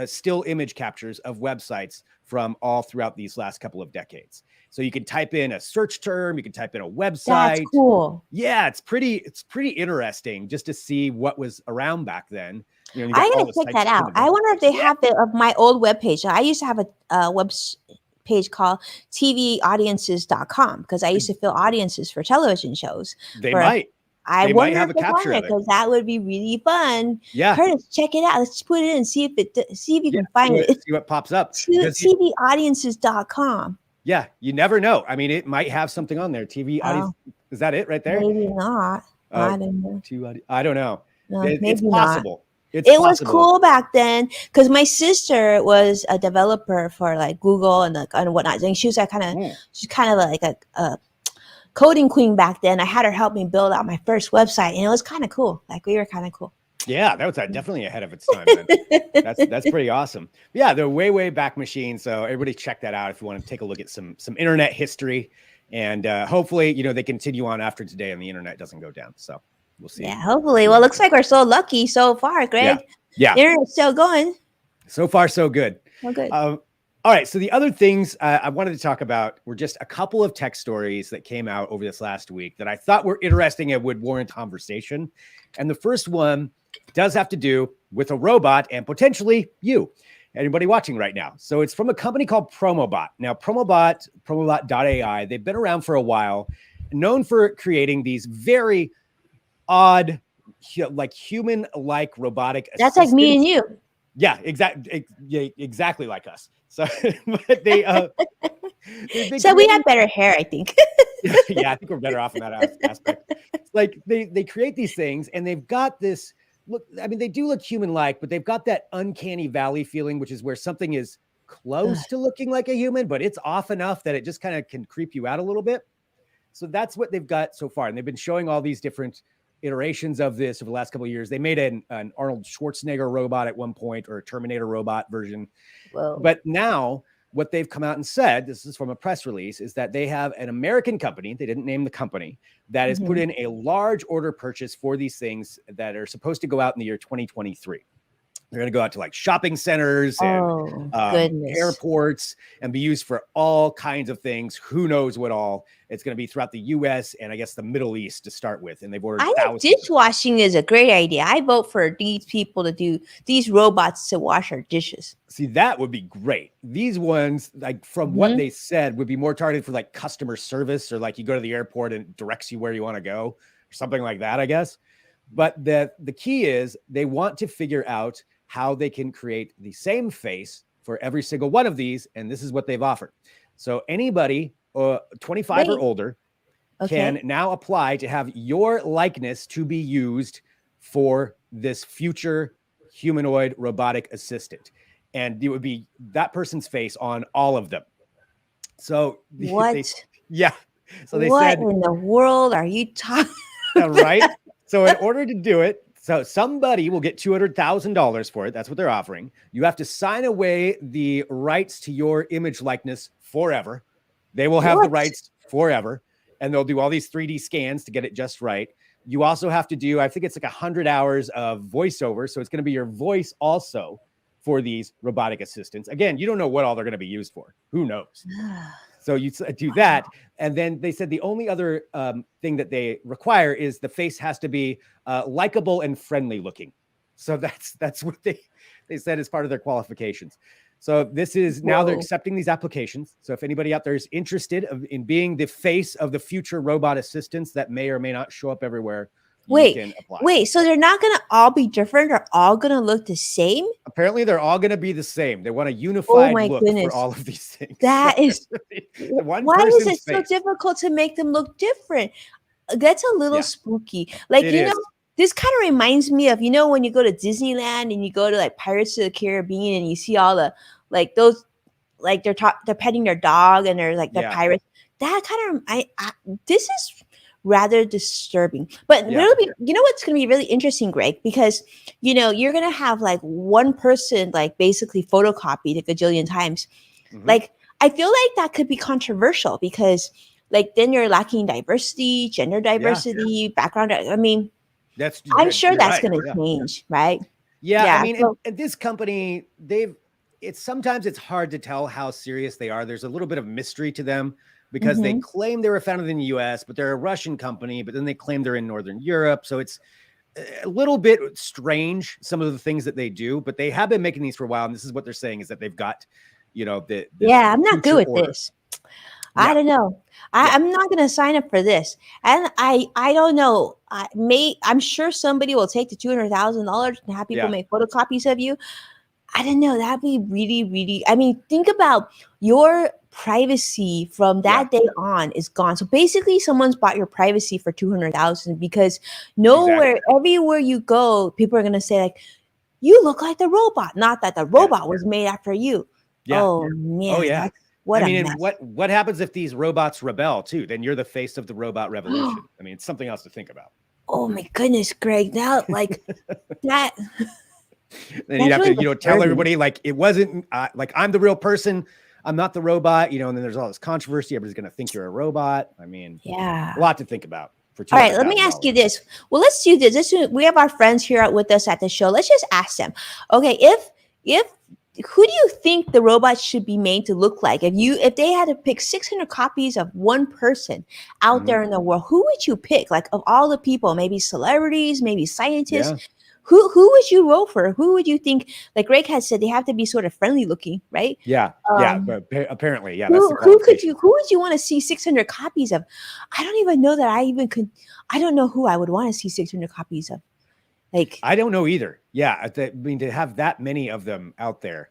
still image captures of websites from all throughout these last couple of decades. So you can type in a search term, you can type in a website. That's cool. Yeah, it's pretty interesting just to see what was around back then. I'm gonna check that out. I wonder if they have of my old webpage. I used to have a web page called tvaudiences.com because I used to fill audiences for television shows. They might. I wonder if they have it because that would be really fun. Yeah, Curtis, check it out. Let's put it in and see if you can find it. See what pops up. tvaudiences.com. Yeah, you never know. I mean, it might have something on there. TV audience. Is that it right there? Maybe not. I don't know. I don't know. No, it's possible. It was cool back then because my sister was a developer for like Google and whatnot. And she was like she's kind of like a coding queen back then. I had her help me build out my first website, and it was kind of cool. Like we were kind of cool. Yeah, that was definitely ahead of its time. That's pretty awesome. Yeah, the way, way back machine. So everybody check that out if you want to take a look at some internet history, and hopefully they continue on after today and the internet doesn't go down. So we'll see. Yeah, hopefully. Well, it looks like we're so lucky so far, Greg. Yeah. The internet's still going. So far, so good. Oh, good. All right. So the other things I wanted to talk about were just a couple of tech stories that came out over this last week that I thought were interesting and would warrant conversation. And the first one does have to do with a robot and potentially you, anybody watching right now. So it's from a company called Promobot. Now, Promobot.ai, they've been around for a while, known for creating these very odd, like human-like robotic assistants. That's like me and you. Yeah, exactly like us. So, but they so we have better hair, I think. Yeah, I think we're better off in that aspect. Like they create these things, and they've got this look. I mean, they do look human-like, but they've got that uncanny valley feeling, which is where something is close to looking like a human, but it's off enough that it just kind of can creep you out a little bit. So that's what they've got so far, and they've been showing all these different iterations of this over the last couple of years. They made an Arnold Schwarzenegger robot at one point, or a Terminator robot version. Whoa. But now what they've come out and said, this is from a press release, is that they have an American company, they didn't name the company, that has put in a large order purchase for these things that are supposed to go out in the year 2023. They're going to go out to like shopping centers and airports and be used for all kinds of things. Who knows what all? It's going to be throughout the U.S. and I guess the Middle East to start with. And they've ordered thousands. I think dishwashing is a great idea. I vote for these people to do these robots to wash our dishes. See, that would be great. These ones, like from what they said, would be more targeted for like customer service, or like you go to the airport and it directs you where you want to go or something like that, I guess. But the key is they want to figure out how they can create the same face for every single one of these. And this is what they've offered. So anybody 25 or older can now apply to have your likeness to be used for this future humanoid robotic assistant. And it would be that person's face on all of them. So what? So they what said, in the world are you talking about? Right? So in order to do it, so somebody will get $200,000 for it. That's what they're offering. You have to sign away the rights to your image likeness forever. They will have the rights forever, and they'll do all these 3D scans to get it just right. You also have to do, I think it's like 100 hours of voiceover. So it's going to be your voice also for these robotic assistants. Again, you don't know what all they're going to be used for. Who knows? So you do that. And then they said the only other thing that they require is the face has to be likable and friendly looking. So that's what they said as part of their qualifications. So this is now they're accepting these applications. So if anybody out there is interested in being the face of the future robot assistants that may or may not show up everywhere, you can apply. So they're not going to all be different? They're all going to look the same? Apparently, they're all going to be the same. They want a unified look for all of these things. That is why is it so difficult to make them look different? That's a little spooky. Like, this kind of reminds me of, you know, when you go to Disneyland and you go to like Pirates of the Caribbean and you see all the like those like they're petting their dog and they're like the Yeah. pirates. That kind of I this is rather disturbing. But Yeah. really, you know what's going to be really interesting, Greg, because you know you're going to have like one person like basically photocopied a gajillion times. Mhm. Like I feel like that could be controversial because like then you're lacking diversity, gender Yeah. diversity, background. I mean, That's I'm sure you're that's right. going to Yeah. change, right? Yeah, I Yeah. mean, So, and this company, it's sometimes it's hard to tell how serious they are. There's a little bit of mystery to them because they mhm. claim they were founded in the US, but they're a Russian company, but then they claim they're in Northern Europe. So it's a little bit strange, some of the things that they do, but they have been making these for a while. And this is what they're saying is that they've got, this Yeah, I'm not good future with order. this. I Yeah. don't know. Yeah. I'm not gonna sign up for this. And I don't know. I'm sure somebody will take the $200,000 and have people Yeah. make photocopies of you. I don't know. That'd be really, really. I mean, think about your privacy from Yeah. that day on is gone. So basically, someone's bought your privacy for 200,000 because Exactly. nowhere, everywhere you go, people are gonna say like, "You look like the robot," not that the Yeah. robot was made after you. Yeah. Oh Oh man, yeah. that's what I a mean, and mess. what happens if these robots rebel too? Then you're the face of the robot revolution. I mean, it's something else to think about. Oh my goodness, Greg. Now, like that, Then you'd that's have really to, tell disturbing. everybody like it wasn't like I'm the real person. I'm not the robot, and then there's all this controversy. Everybody's going to think you're a robot. I mean, a Yeah. lot to think about for All right, let me ask you $200,000. this. Well, let's do this. We have our friends here with us at the show. Let's just ask them. Okay, if who do you think the robots should be made to look like? If they had to pick 600 copies of one person out Mhm. there in the world, who would you pick? Like of all the people, maybe celebrities, maybe Yeah. scientists. Who would you roll for? Who would you think? Like Greg had said, they have to be sort of friendly looking, right? Yeah. Yeah. Um, But apparently, yeah, that's the who would you want to see 600 copies of? I don't even know that I even could. I don't know who I would want to see 600 copies of. Like, I don't know either. Yeah. I mean, to have that many of them out there,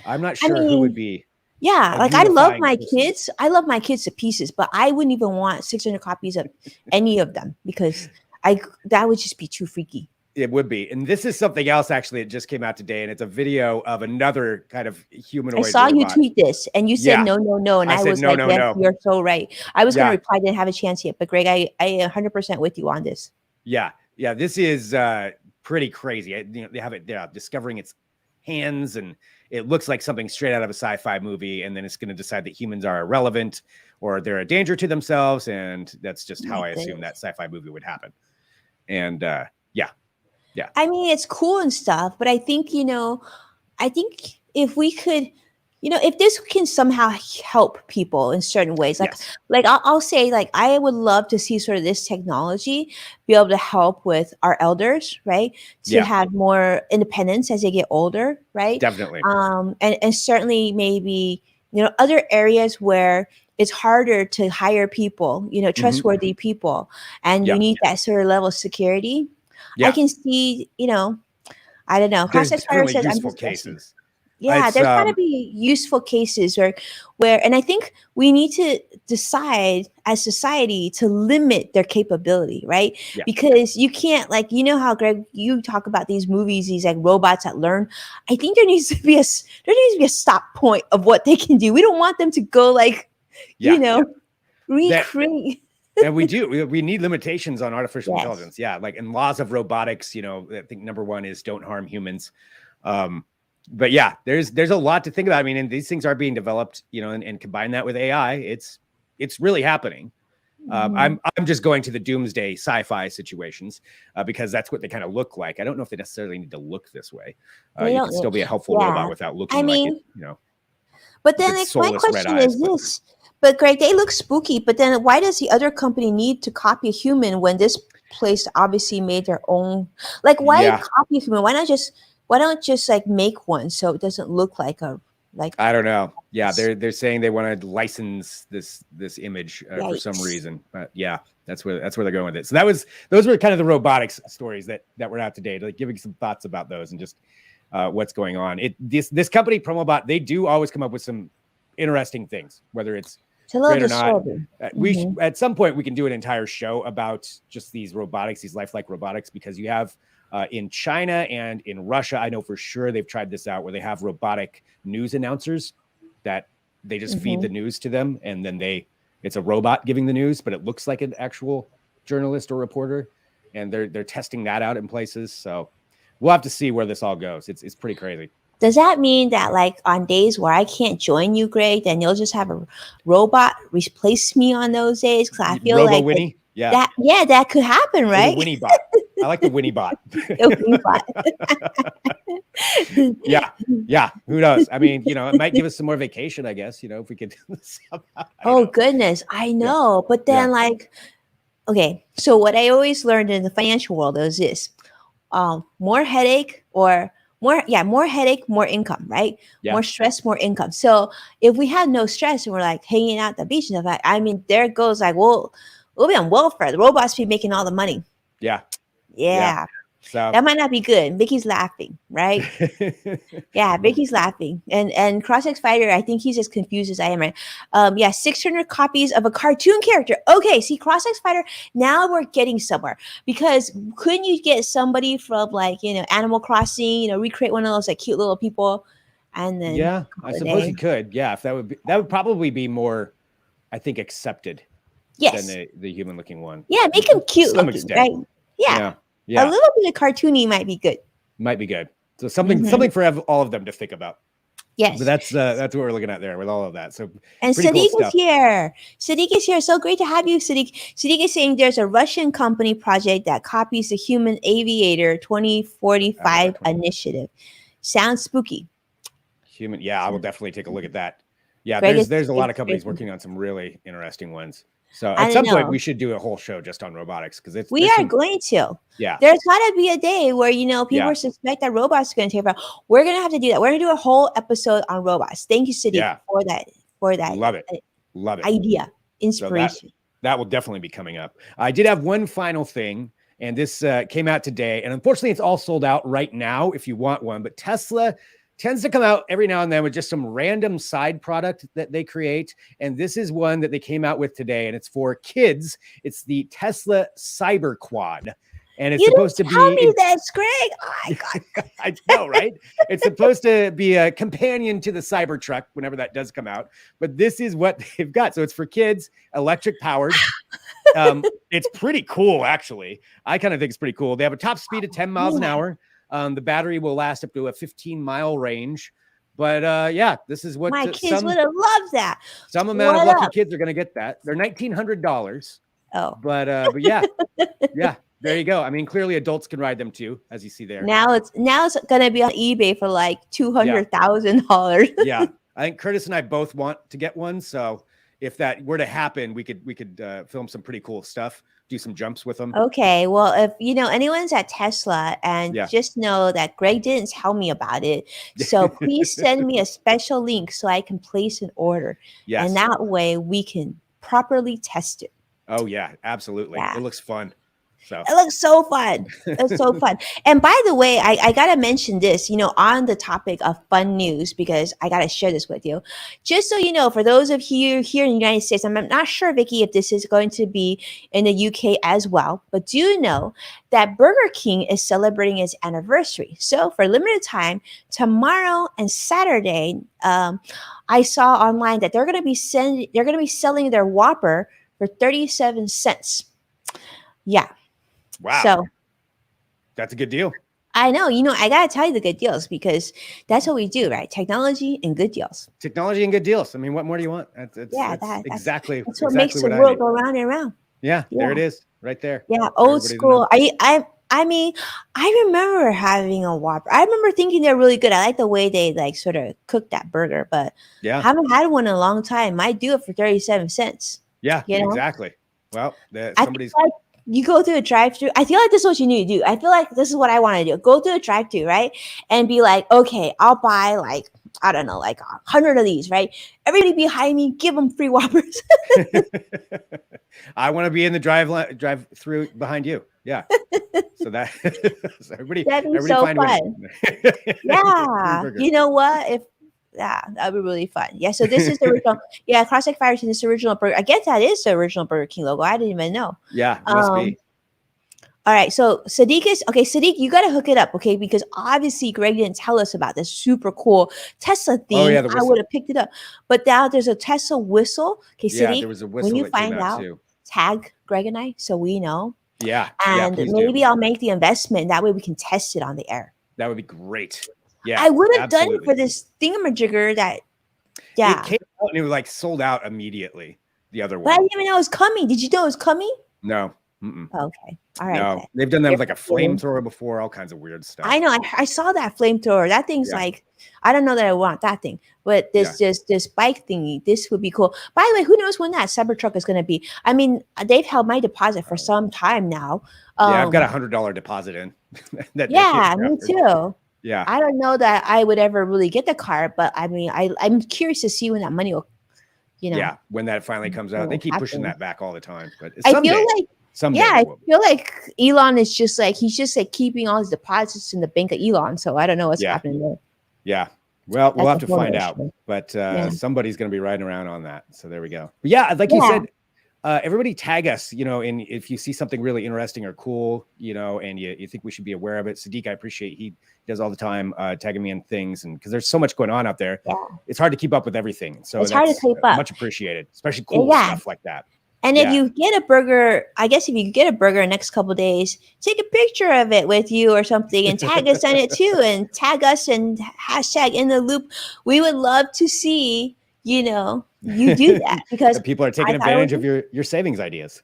I'm not I sure who would mean, be yeah, a like I love unifying my person. kids. I love my kids to pieces, but I wouldn't even want 600 copies of any of them because that would just be too freaky. It would be. And this is something else actually. It just came out today, and it's a video of another kind of I humanoid saw you robot. tweet this and you said Yeah. no, no, no. And I I said, was no, like, no, yes, no. you're so right. I was going to Yeah. reply, didn't have a chance yet. But Greg, I 100% with you on this. Yeah. Yeah. This is pretty crazy. They have it discovering its hands, and it looks like something straight out of a sci-fi movie. And then it's going to decide that humans are irrelevant or they're a danger to themselves. And that's just how My I assume goodness. that sci-fi movie would happen. And yeah. Yeah. I mean, it's cool and stuff, but I think, I think if we could, if this can somehow help people in certain ways, Yes. like I'll say, like I would love to see sort of this technology be able to help with our elders, right? To Yeah. have more independence as they get older, right? Definitely. And certainly maybe other areas where it's harder to hire people, trustworthy people, and you Yeah. need that sort of level of security. I Yeah. can see, I don't know. There's Cross Fire definitely says I'm useful just guessing. cases. Yeah, It's there's got to be useful cases and I think we need to decide as society to limit their capability, right? Yeah. Because you can't, like, how Greg, you talk about these movies, these like robots that learn. I think there needs to be a stop point of what they can do. We don't want them to go like, Yeah. recreate. And we do. We need limitations on artificial Yes. intelligence. Yeah, like in laws of robotics, I think number one is don't harm humans. But yeah, there's a lot to think about. I mean, and these things are being developed, and combine that with AI, it's really happening. I'm just going to the doomsday sci-fi situations because that's what they kind of look like. I don't know if they necessarily need to look this way. You can still be a helpful robot without looking like it, But then its my soulless red question eyes, is this. But Greg, they look spooky. But then why does the other company need to copy a human when this place obviously made their own? Like, why Yeah. copy a human? Why don't just like make one so it doesn't look like I don't know. Yeah, they're saying they want to license this image for some Yikes. reason. But yeah, that's where they're going with it. So those were kind of the robotics stories that were out today. Like giving some thoughts about those and just what's going on. This company Promobot, they do always come up with some interesting things, whether it's It's a little great or not. disturbing. At some point we can do an entire show about just these robotics, these lifelike robotics, because you have in China and in Russia, I know for sure they've tried this out where they have robotic news announcers that they just feed the news to them, and then it's a robot giving the news, but it looks like an actual journalist or reporter, and they're testing that out in places. So we'll have to see where this all goes. It's pretty crazy. Does that mean that, like, on days where I can't join you, Greg, then you'll just have a robot replace me on those days? Because I feel Robo like Winnie, that could happen, or right? the Winnie bot. I like the Winnie bot. Yeah. Who knows? I mean, it might give us some more vacation, I guess. If we could. Oh goodness, I know. But then, okay. So what I always learned in the financial world is this: more headache or more headache, more income, right? Yeah. More stress, more income. So if we have no stress and we're like hanging out at the beach and stuff, I mean, there goes like, we'll be on welfare. The robots be making all the money. Yeah. So that might not be good. Vicky's laughing, right? Yeah, Vicky's laughing. And Cross-X Fighter, I think he's as confused as I am, right? 600 copies of a cartoon character. Okay, see, Cross-X Fighter, now we're getting somewhere. Because couldn't you get somebody from, like, Animal Crossing, recreate one of those like cute little people, and then I suppose you could. Yeah, if that would probably be more, I think, accepted than the human looking one. Yeah, make him cute looking, right? Yeah. A little bit of cartoony might be good. So something for all of them to think about. Yes. But that's what we're looking at there with all of that. So and Sadiq is here. Sadiq is here. So great to have you, Sadiq. Sadiq is saying there's a Russian company project that copies the Human Aviator 2045 initiative. Sounds spooky. I will definitely take a look at that. Yeah, there's a lot of companies working on some really interesting ones. So at some point we should do a whole show just on robotics, because we are going to. Yeah, there's gotta be a day where people suspect that robots are going to take over. We're gonna have to do that. We're gonna do a whole episode on robots. Thank you, Sadiq, for that. Love it. Idea, inspiration. So that will definitely be coming up. I did have one final thing, and this came out today, and unfortunately it's all sold out right now if you want one. But Tesla tends to come out every now and then with just some random side product that they create. And this is one that they came out with today, and it's for kids. It's the Tesla Cyber Quad. And it's supposed to be. Tell me this, Greg. Oh my God. I know, right? It's supposed to be a companion to the Cybertruck whenever that does come out. But this is what they've got. So it's for kids, electric powered. It's pretty cool, actually. I kind of think it's pretty cool. They have a top speed of 10 miles an hour. The battery will last up to a 15-mile range. But this is what my kids would have loved that. Some amount of lucky kids are going to get that. They're $1,900. Oh, but yeah, there you go. I mean, clearly adults can ride them too, as you see there. Now it's going to be on eBay for like $200,000. Yeah, I think Curtis and I both want to get one. So if that were to happen, we could film some pretty cool stuff. Do some jumps with them. Okay, well, if anyone's at Tesla, and just know that Greg didn't tell me about it, so please send me a special link so I can place an order. Yes. And that way we can properly test it. Oh yeah, absolutely. Yeah. It looks fun. So it looks so fun. It's so fun. And by the way, I gotta mention this, on the topic of fun news, because I gotta share this with you. Just so you know, for those of you here in the United States, I'm not sure, Vicky, if this is going to be in the UK as well, but do know that Burger King is celebrating its anniversary. So for limited time, tomorrow and Saturday, I saw online that they're gonna be selling their Whopper for 37 cents. Yeah. Wow. So that's a good deal. I know. I got to tell you the good deals, because that's what we do, right? Technology and good deals. Technology and good deals. I mean, what more do you want? That's exactly what makes the world go round and round. Yeah, there it is right there. Yeah, old school. I mean, I remember having a Whopper. I remember thinking they're really good. I like the way they sort of cook that burger, but I haven't had one in a long time. Might do it for 37 cents. Yeah, exactly. Well, somebody's. You go through a drive-thru. I feel like this is what you need to do. I feel like this is what I want to do. Go through a drive-thru, right? And be like, okay, I'll buy I don't know, 100 of these, right? Everybody behind me, give them free Whoppers. I want to be in the drive-thru behind you. Yeah. So everybody that'd be so fun. Yeah. You know what? Yeah, that would be really fun. Yeah, so this is the original. Yeah, Classic Fire is this original burger. I guess that is the original Burger King logo. I didn't even know. Yeah, must Um, be. all right, so Sadiq is okay. Sadiq, you got to hook it up, okay? Because obviously Greg didn't tell us about this super cool Tesla Oh thing. yeah, the I would whistle. have picked it up, but now there's a Tesla whistle. Okay, Yeah, Sadiq, there was a when whistle you that came find out out, too. tag Greg and I so we know, Yeah, yeah, and please do. maybe I'll make the investment. That way we can test it on the air. That would be great. Yeah, I would have done it absolutely. for this thingamajigger that, It yeah, came out and it was like sold out immediately. The other but I one. didn't even know it was coming. Did you know it was coming? No. Mm-mm. Okay, all right No. then. They've done that with You're like a kidding. flamethrower before, all kinds of weird I stuff. know. I saw that flamethrower. That thing's Yeah. like, I don't know that I want that thing, but Yeah. this bike thingy, this would be cool. By the way, who knows when that Cybertruck is going to be? I mean, they've held my deposit for some time now. Yeah, I've got $100 deposit in that they Yeah, me covered. too. Yeah. I don't know that I would ever really get the car, but I mean, I'm curious to see when that money will, Yeah. When that finally comes out. They will keep pushing happen. that back all the time. But I feel someday yeah, it I will be. feel like Elon is just like he's just like keeping all his deposits in the bank of Elon. So I don't know what's Yeah. happening there. Yeah. Well, we'll That's have a to whole find nother out. issue. But Yeah. somebody's going to be riding around on that. So there we go. But yeah, like you Yeah. said, everybody tag us, and if you see something really interesting or cool, and you think we should be aware of it. Sadiq, I appreciate he does all the time tagging me in things, and because there's so much going on out there, Yeah. it's hard to keep up with everything. So It's hard to that's keep up. much appreciated, especially cool Yeah. stuff like that. And Yeah. if you get a burger, I guess if you get a burger in the next couple of days, take a picture of it with you or something and tag us on it too, and tag us and hashtag in the loop. We would love to see, you do that because That people are taking I thought it advantage was of your savings ideas.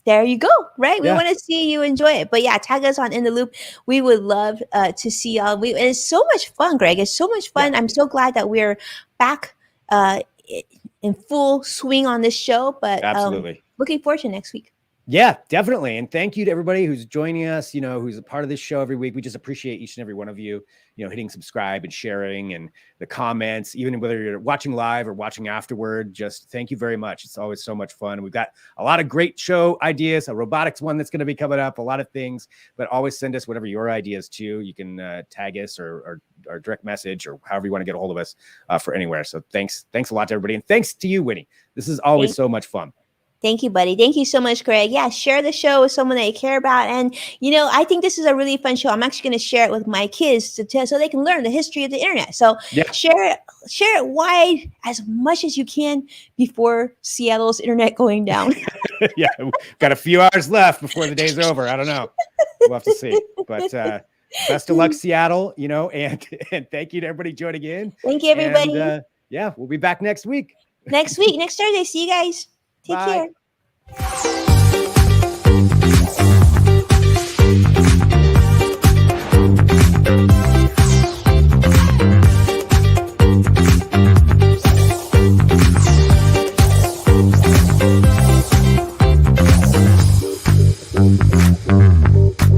there you go, right? We Yeah. want to see you enjoy it. But yeah, tag us on In the Loop. We would love to see y'all. And it's so much fun, Greg. It's so much fun. Yeah. I'm so glad that we're back in full swing on this show. But Absolutely. looking forward to next week. Yeah, definitely. And thank you to everybody who's joining us, who's a part of this show every week. We just appreciate each and every one of you, hitting subscribe and sharing and the comments, even whether you're watching live or watching afterward. Just thank you very much. It's always so much fun. We've got a lot of great show ideas, a robotics one that's going to be coming up, a lot of things, but always send us whatever your ideas too. You can tag us or direct message or however you want to get a hold of us for anywhere. So thanks a lot to everybody. And thanks to you, Winnie. This is always so much fun. Thank you, buddy. Thank you so much, Greg. Yeah, share the show with someone that you care about. And, I think this is a really fun show. I'm actually going to share it with my kids so they can learn the history of the internet. So yeah. share it wide as much as you can before Seattle's internet going down. Yeah, got a few hours left before the day's over. I don't know. We'll have to see. But best of luck, Seattle, and thank you to everybody joining in. Thank you, everybody. And, yeah, we'll be back next week. Next Thursday. See you guys. Take care.